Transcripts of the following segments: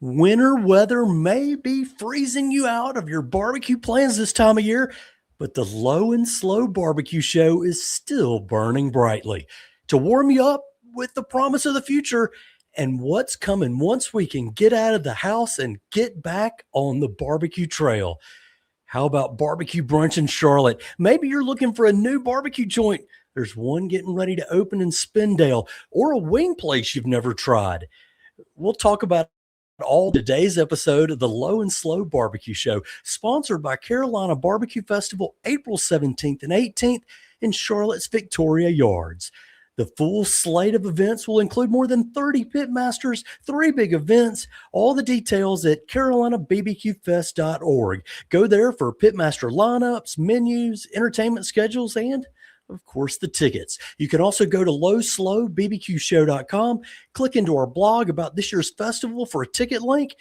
Winter weather may be freezing you out of your barbecue plans this time of year, but the Low and Slow Barbecue Show is still burning brightly to warm you up with the promise of the future and what's coming once we can get out of the house and get back on the barbecue trail. How about barbecue brunch in Charlotte? Maybe you're looking for a new barbecue joint. There's one getting ready to open in Spindale, or a wing place you've never tried. We'll talk about all today's episode of the Low and Slow Barbecue Show, sponsored by Carolina BBQ Festival, April 17th and 18th in Charlotte's Victoria Yards. The full slate of events will include more than 30 pitmasters, 3 big events, all the details at carolinabbqfest.org. Go there for pitmaster lineups, menus, entertainment schedules, and of course, the tickets. You can also go to lowslowbbqshow.com, click into our blog about this year's festival for a ticket link,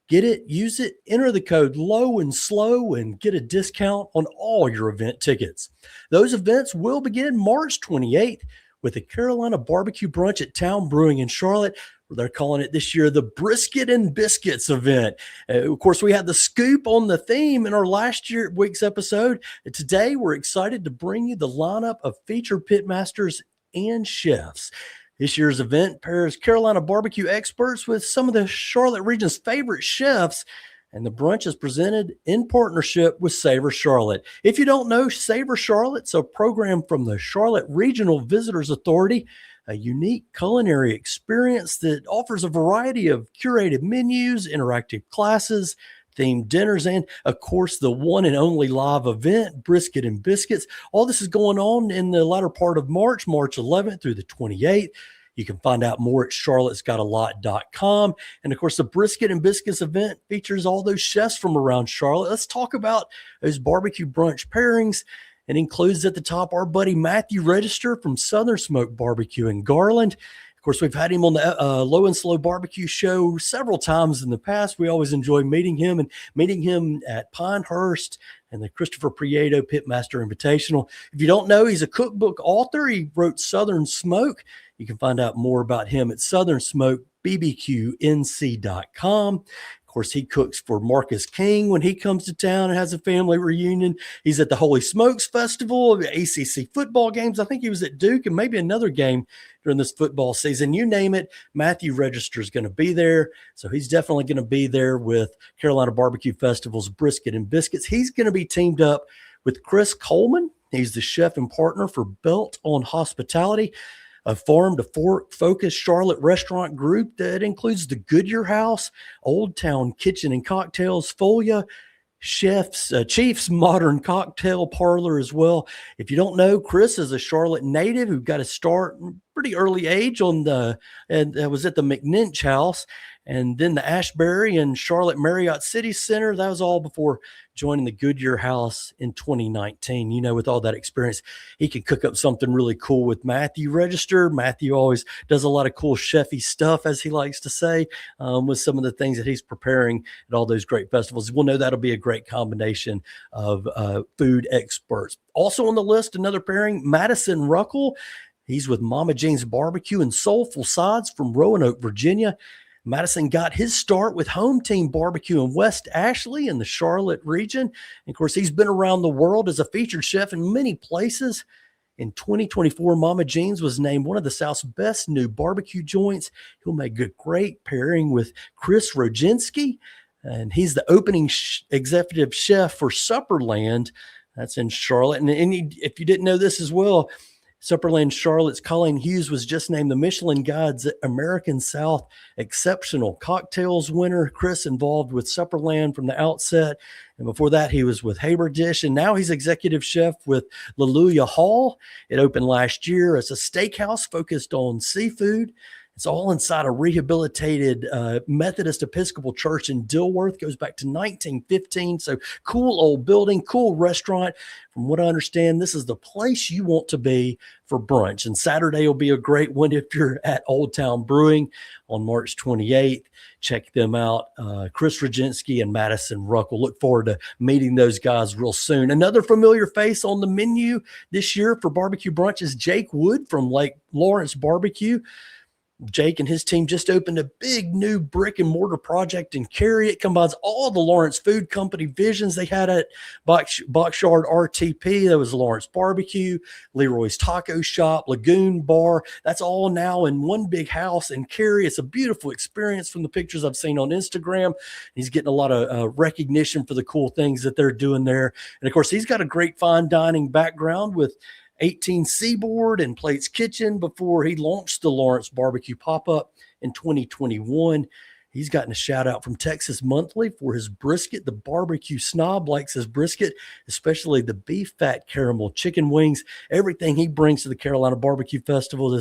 get it, use it, enter the code LOW and SLOW, and get a discount on all your event tickets. Those events will begin March 28th with the Carolina Barbecue Brunch at Town Brewing in Charlotte. They're calling it this year the Brisket Biscuits event. Of course, we had the scoop on the theme in our last week's episode. Today, we're excited to bring you the lineup of featured pitmasters and chefs. This year's event pairs Carolina barbecue experts with some of the Charlotte region's favorite chefs, and the brunch is presented in partnership with Savor Charlotte. If you don't know, Savor Charlotte's a program from the Charlotte Regional Visitors Authority, a unique culinary experience that offers a variety of curated menus, interactive classes, themed dinners, and of course the one and only live event, Brisket Biscuits. All this is going on in the latter part of March 11th through the 28th. You can find out more at charlottesgotalot.com. And of course, the Brisket Biscuits event features all those chefs from around Charlotte. Let's talk about those barbecue brunch pairings. It includes at the top our buddy Matthew Register from Southern Smoke Barbecue in Garland. Of course, we've had him on the Low and Slow Barbecue Show several times in the past. We always enjoy meeting him at Pinehurst and the Christopher Prieto Pitmaster Invitational. If you don't know, he's a cookbook author. He wrote Southern Smoke. You can find out more about him at southernsmokebbqnc.com. Of course, he cooks for Marcus King when he comes to town and has a family reunion. He's at the Holy Smokes Festival, the ACC football games. I think he was at Duke and maybe another game during this football season. You name it, Matthew Register is going to be there. So he's definitely going to be there with Carolina Barbecue Festival's Brisket Biscuits. He's going to be teamed up with Chris Coleman. He's the chef and partner for Belt on Hospitality, a farm to fork focused Charlotte restaurant group that includes the Goodyear House, Old Town Kitchen and Cocktails, Folia, Chief's Modern Cocktail Parlor as well. If you don't know, Chris is a Charlotte native who got a start pretty early age was at the McNinch House, and then the Ashbury and Charlotte Marriott City Center. That was all before joining the Goodyear House in 2019. You know, with all that experience, he could cook up something really cool with Matthew Register. Matthew always does a lot of cool chefy stuff, as he likes to say, with some of the things that he's preparing at all those great festivals. We'll know that'll be a great combination of food experts. Also on the list, another pairing, Madison Ruckle. He's with Mama Jeans Barbecue and Soulful Sides from Roanoke, Virginia. Madison got his start with Home Team Barbecue in West Ashley in the Charlotte region. And of course, he's been around the world as a featured chef in many places. In 2024, Mama Jeans was named one of the South's best new barbecue joints. He'll make a great pairing with Chris Rogienski, and he's the opening executive chef for Supperland. That's in Charlotte. And if you didn't know this as well, Supperland Charlotte's Colleen Hughes was just named the Michelin Guide's American South Exceptional Cocktails winner. Chris involved with Supperland from the outset. And before that, he was with Haber Dish. And now he's executive chef with Leluia Hall. It opened last year as a steakhouse focused on seafood. It's all inside a rehabilitated Methodist Episcopal church in Dilworth. Goes back to 1915. So cool old building, cool restaurant. From what I understand, this is the place you want to be for brunch. And Saturday will be a great one if you're at Old Town Brewing on March 28th. Check them out. Chris Rogienski and Madison Ruckle. Look forward to meeting those guys real soon. Another familiar face on the menu this year for barbecue brunch is Jake Wood from Lake Lawrence Barbecue. Jake and his team just opened a big new brick and mortar project in Cary. It combines all the Lawrence Food Company visions they had at Boxyard RTP. There was Lawrence Barbecue, Leroy's Taco Shop, Lagoon Bar. That's all now in one big house in Cary. It's a beautiful experience from the pictures I've seen on Instagram. He's getting a lot of recognition for the cool things that they're doing there. And of course, he's got a great fine dining background with 18 Seaboard and Plates Kitchen before he launched the Lawrence Barbecue Pop-Up in 2021. He's gotten a shout out from Texas Monthly for his brisket. The barbecue snob likes his brisket, especially the beef fat caramel chicken wings. Everything he brings to the Carolina Barbecue Festival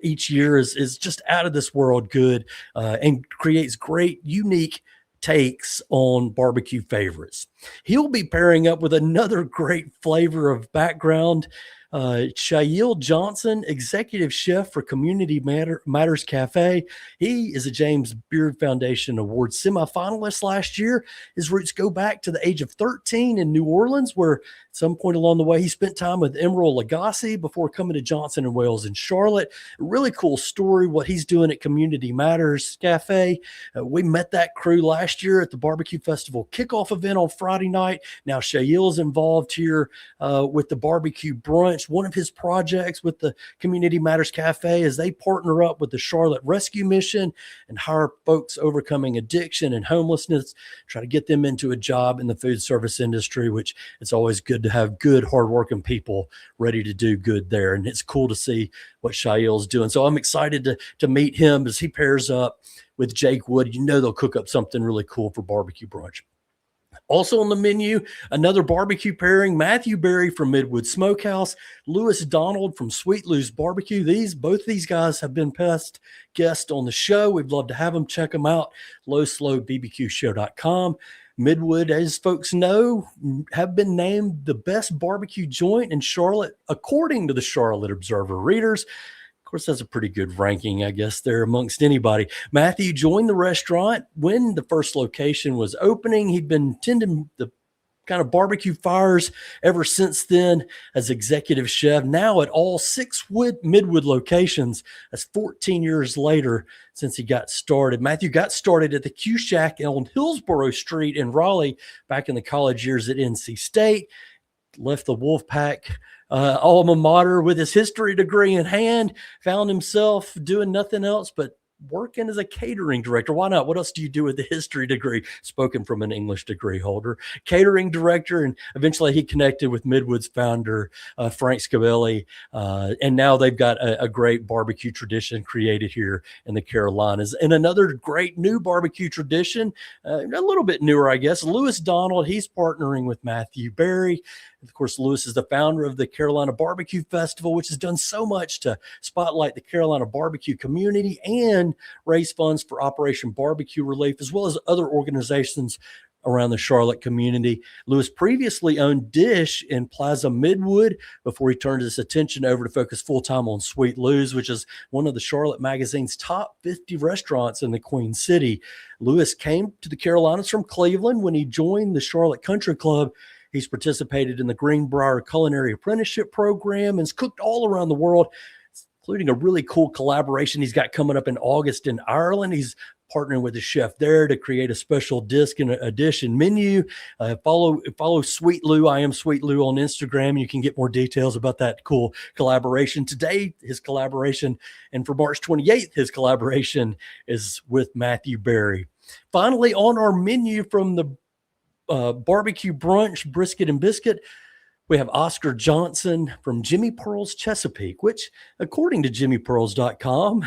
each year is just out of this world good and creates great, unique takes on barbecue favorites. He'll be pairing up with another great flavor of background, Chayil Johnson, executive chef for Community Matters Café. He is a James Beard Foundation Award semifinalist last year. His roots go back to the age of 13 in New Orleans, where at some point along the way, he spent time with Emeril Lagasse before coming to Johnson & Wales in Charlotte. A really cool story, what he's doing at Community Matters Cafe. We met that crew last year at the Barbecue Festival kickoff event on Friday night. Now Chayil's involved here with the barbecue brunch. One of his projects with the Community Matters Cafe is they partner up with the Charlotte Rescue Mission and hire folks overcoming addiction and homelessness, try to get them into a job in the food service industry, which it's always good to have good, hardworking people ready to do good there. And it's cool to see what Chayil's doing. So I'm excited to meet him as he pairs up with Jake Wood. You know they'll cook up something really cool for barbecue brunch. Also on the menu, another barbecue pairing, Matthew Berry from Midwood Smokehouse, Lewis Donald from Sweet Lou's Barbecue. Both these guys have been past guests on the show. We'd love to have them. Check them out, lowslowbbqshow.com. Midwood, as folks know, have been named the best barbecue joint in Charlotte, according to the Charlotte Observer readers. Of course, that's a pretty good ranking, I guess, there amongst anybody. Matthew joined the restaurant when the first location was opening. He'd been tending the kind of barbecue fires ever since then as executive chef. Now at all 6 Midwood locations, that's 14 years later since he got started. Matthew got started at the Q Shack on Hillsborough Street in Raleigh back in the college years at NC State. Left the Wolfpack alma mater with his history degree in hand, found himself doing nothing else but working as a catering director. Why not? What else do you do with the history degree? Spoken from an English degree holder. Catering director, and eventually he connected with Midwood's founder, Frank Scabelli, and now they've got a great barbecue tradition created here in the Carolinas. And another great new barbecue tradition, a little bit newer, I guess, Lewis Donald, he's partnering with Matthew Berry. Of course, Lewis is the founder of the Carolina Barbecue Festival, which has done so much to spotlight the Carolina barbecue community and raise funds for Operation Barbecue Relief, as well as other organizations around the Charlotte community. Lewis previously owned Dish in Plaza Midwood before he turned his attention over to focus full-time on Sweet Lou's, which is one of the Charlotte Magazine's top 50 restaurants in the Queen City. Lewis came to the Carolinas from Cleveland when he joined the Charlotte Country Club. He's participated in the Greenbrier Culinary Apprenticeship Program and has cooked all around the world, including a really cool collaboration he's got coming up in August in Ireland. He's partnering with the chef there to create a special disc and a dish and menu. Follow Sweet Lou. I am Sweet Lou on Instagram. You can get more details about that cool collaboration. Today, his collaboration, and for March 28th, his collaboration is with Matthew Berry. Finally, on our menu from the barbecue brunch, brisket and biscuit, we have Oscar Johnson from Jimmy Pearls Chesapeake, which, according to jimmypearls.com,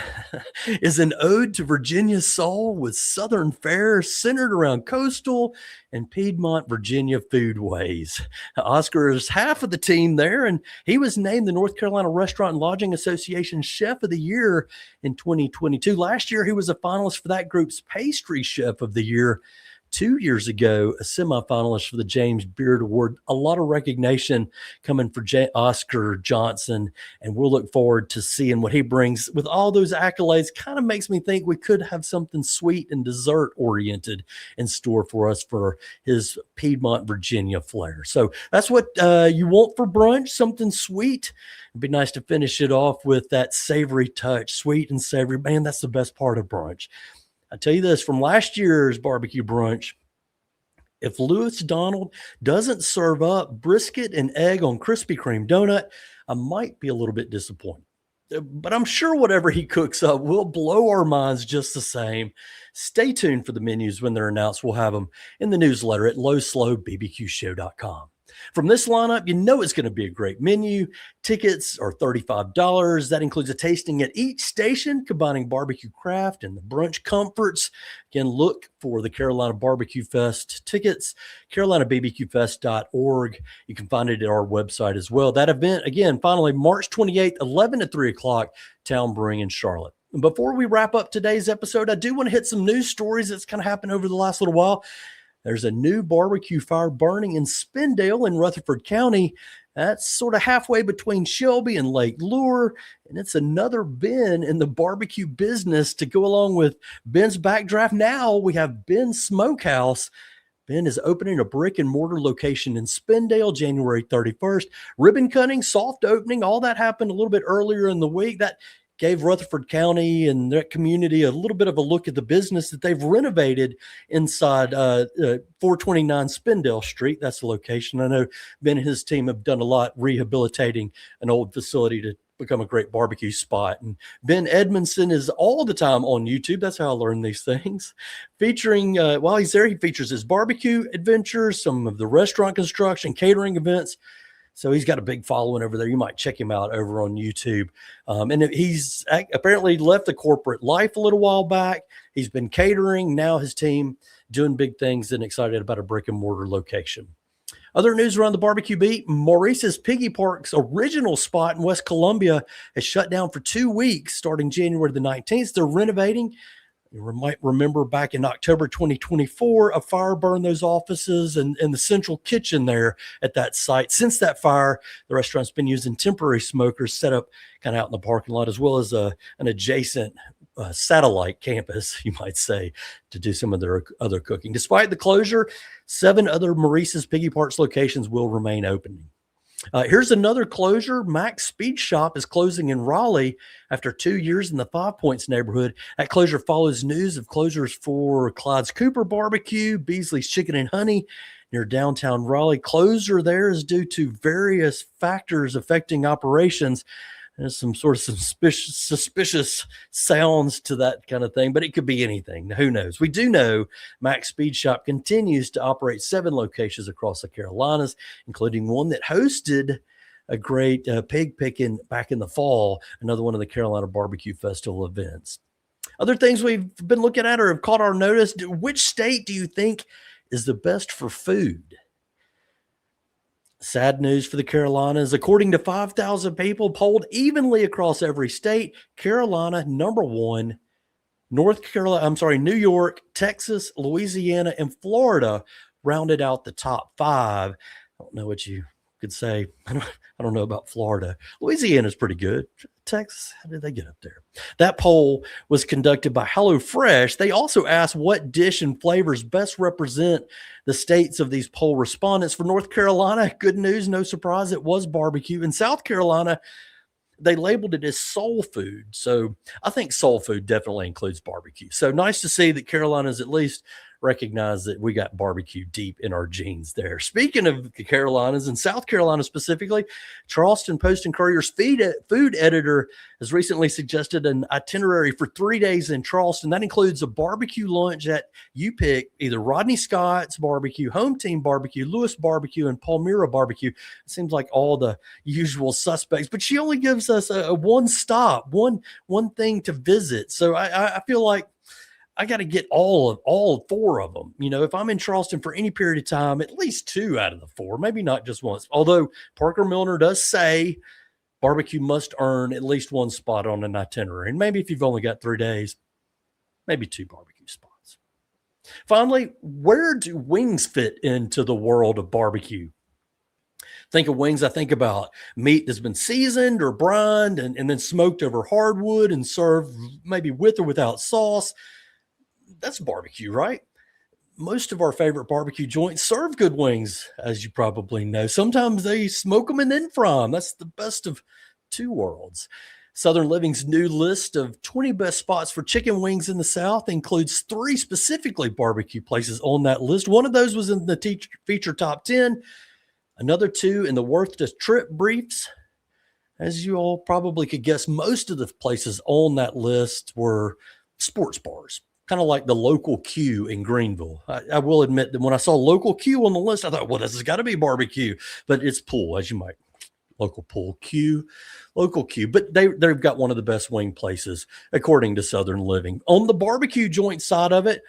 is an ode to Virginia's soul with Southern fare centered around coastal and Piedmont, Virginia foodways. Oscar is half of the team there, and he was named the North Carolina Restaurant and Lodging Association Chef of the Year in 2022. Last year, he was a finalist for that group's Pastry Chef of the Year. 2 years ago, a semifinalist for the James Beard Award. A lot of recognition coming for Oscar Johnson, and we'll look forward to seeing what he brings with all those accolades. Kind of makes me think we could have something sweet and dessert oriented in store for us for his Piedmont, Virginia flair. So that's what you want for brunch, something sweet. It'd be nice to finish it off with that savory touch, sweet and savory. Man, that's the best part of brunch. I tell you this, from last year's barbecue brunch, if Louis Donald doesn't serve up brisket and egg on Krispy Kreme donut, I might be a little bit disappointed. But I'm sure whatever he cooks up will blow our minds just the same. Stay tuned for the menus when they're announced. We'll have them in the newsletter at lowslowbbqshow.com. From this lineup, you know it's going to be a great menu. Tickets are $35. That includes a tasting at each station, combining barbecue craft and the brunch comforts. Again, look for the Carolina Barbecue Fest tickets, carolinabbqfest.org. You can find it at our website as well. That event, again, finally, March 28th, 11 to 3 o'clock, Town Brewing in Charlotte. And before we wrap up today's episode, I do want to hit some news stories that's kind of happened over the last little while. There's a new barbecue fire burning in Spindale in Rutherford County. That's sort of halfway between Shelby and Lake Lure. And it's another Ben in the barbecue business to go along with Ben's Backdraft. Now we have Ben's Smokehouse. Ben is opening a brick and mortar location in Spindale, January 31st. Ribbon cutting, soft opening, all that happened a little bit earlier in the week. That gave Rutherford County and that community a little bit of a look at the business that they've renovated inside 429 Spindale Street. That's the location. I know Ben and his team have done a lot rehabilitating an old facility to become a great barbecue spot. And Ben Edmondson is all the time on YouTube. That's how I learn these things. Featuring, while he's there, he features his barbecue adventures, some of the restaurant construction, catering events. So he's got a big following over there. You might check him out over on YouTube. And he's apparently left the corporate life a little while back. He's been catering. Now his team doing big things and excited about a brick and mortar location. Other news around the barbecue beat, Maurice's Piggy Park's original spot in West Columbia has shut down for 2 weeks starting January the 19th. They're renovating. You might remember back in October 2024, a fire burned those offices and the central kitchen there at that site. Since that fire, the restaurant's been using temporary smokers set up kind of out in the parking lot, as well as an adjacent satellite campus, you might say, to do some of their other cooking. Despite the closure, 7 other Maurice's Piggy Parks locations will remain open. Here's another closure. Mac's Speed Shop is closing in Raleigh after 2 years in the 5 Points neighborhood. That closure follows news of closures for Clyde's Cooper Barbecue, Beasley's Chicken and Honey near downtown Raleigh. Closure there is due to various factors affecting operations. There's some sort of suspicious sounds to that kind of thing, but it could be anything. Who knows? We do know Mac's Speed Shop continues to operate 7 locations across the Carolinas, including one that hosted a great pig picking back in the fall, another one of the Carolina Barbecue Festival events. Other things we've been looking at or have caught our notice. Which state do you think is the best for food? Sad news for the Carolinas. According to 5,000 people polled evenly across every state, Carolina number 1, New York, Texas, Louisiana, and Florida rounded out the top 5. I don't know what you could say. I don't know about Florida. Louisiana's pretty good. Texas, how did they get up there? That poll was conducted by HelloFresh. They also asked what dish and flavors best represent the states of these poll respondents. For North Carolina, good news, no surprise, it was barbecue. In South Carolina, they labeled it as soul food. So I think soul food definitely includes barbecue. So nice to see that Carolina's at least recognize that we got barbecue deep in our genes there. Speaking of the Carolinas and South Carolina specifically, Charleston Post and Courier's food editor has recently suggested an itinerary for 3 days in Charleston. That includes a barbecue lunch at you pick either Rodney Scott's Barbecue, Home Team Barbecue, Lewis Barbecue, and Palmyra Barbecue. It seems like all the usual suspects, but she only gives us a one stop, one thing to visit. So I feel like I got to get all 4 of them. You know, if I'm in Charleston for any period of time, at least 2 out of the 4, maybe not just once. Although Parker Milner does say barbecue must earn at least 1 spot on an itinerary. And maybe if you've only got 3 days, maybe 2 barbecue spots. Finally, where do wings fit into the world of barbecue? Think of wings, I think about meat that's been seasoned or brined and then smoked over hardwood and served maybe with or without sauce. That's barbecue, right? Most of our favorite barbecue joints serve good wings, as you probably know. Sometimes they smoke them and then fry them. That's the best of two worlds. Southern Living's new list of 20 best spots for chicken wings in the South includes 3 specifically barbecue places on that list. One of those was in the feature top 10, another 2 in the worth the trip briefs. As you all probably could guess, most of the places on that list were sports bars, kind of like the local Q in Greenville. I will admit that when I saw local Q on the list, I thought, well, this has got to be barbecue, but it's pool, as you might. Local pool Q, local Q, but they've got one of the best wing places according to Southern Living. On the barbecue joint side of it,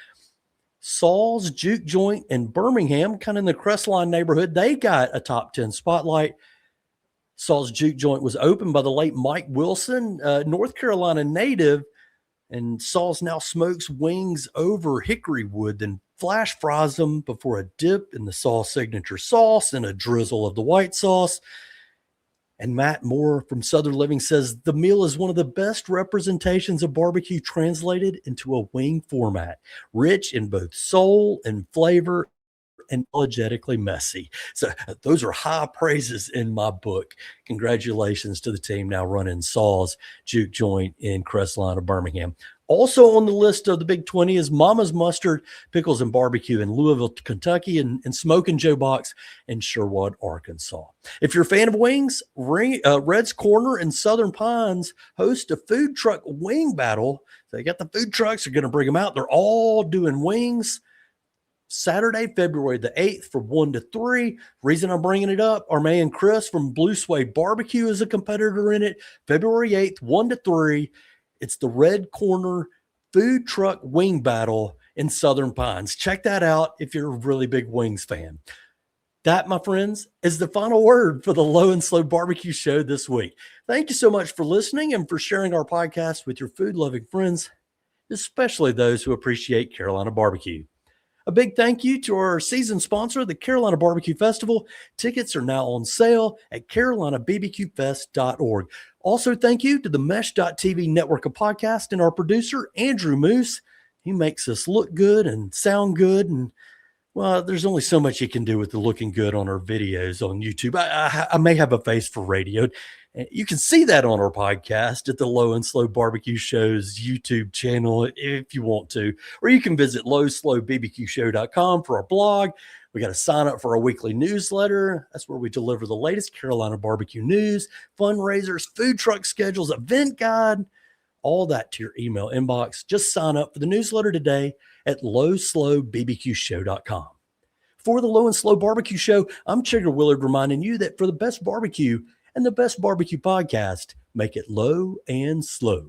Saul's Juke Joint in Birmingham, kind of in the Crestline neighborhood, they got a top 10 spotlight. Saul's Juke Joint was opened by the late Mike Wilson, North Carolina native, and Saul's now smokes wings over hickory wood, then flash fries them before a dip in the Saul signature sauce and a drizzle of the white sauce. And Matt Moore from Southern Living says the meal is one of the best representations of barbecue translated into a wing format, rich in both soul and flavor and apologetically messy. So those are high praises in my book. Congratulations to the team now running Saul's Juke Joint in Crestline of Birmingham. Also on the list of the Big 20 is Mama's Mustard, Pickles, and Barbecue in Louisville, Kentucky, and Smokin' Joe Box in Sherwood, Arkansas. If you're a fan of wings, Red's Corner and Southern Pines host a food truck wing battle. They got the food trucks. They're going to bring them out. They're all doing wings. Saturday, February the 8th from 1 to 3. Reason I'm bringing it up, our man Chris from Blue Suede Barbecue is a competitor in it. February 8th, 1 to 3. It's the Red Corner Food Truck Wing Battle in Southern Pines. Check that out if you're a really big wings fan. That, my friends, is the final word for the Low and Slow Barbecue Show this week. Thank you so much for listening and for sharing our podcast with your food-loving friends, especially those who appreciate Carolina barbecue. A big thank you to our season sponsor, the Carolina BBQ Festival. Tickets are now on sale at carolinabbqfest.org. Also, thank you to the Mesh.tv network of podcasts and our producer, Andrew Moose. He makes us look good and sound good. And, well, there's only so much you can do with the looking good on our videos on YouTube. I may have a face for radio. You can see that on our podcast at the Low and Slow Barbecue Show's YouTube channel if you want to. Or you can visit lowslowbbqshow.com for our blog. We got to sign up for our weekly newsletter. That's where we deliver the latest Carolina barbecue news, fundraisers, food truck schedules, event guide, all that to your email inbox. Just sign up for the newsletter today at lowslowbbqshow.com. For the Low and Slow Barbecue Show, I'm Chigger Willard reminding you that for the best barbecue and the best barbecue podcast, make it low and slow.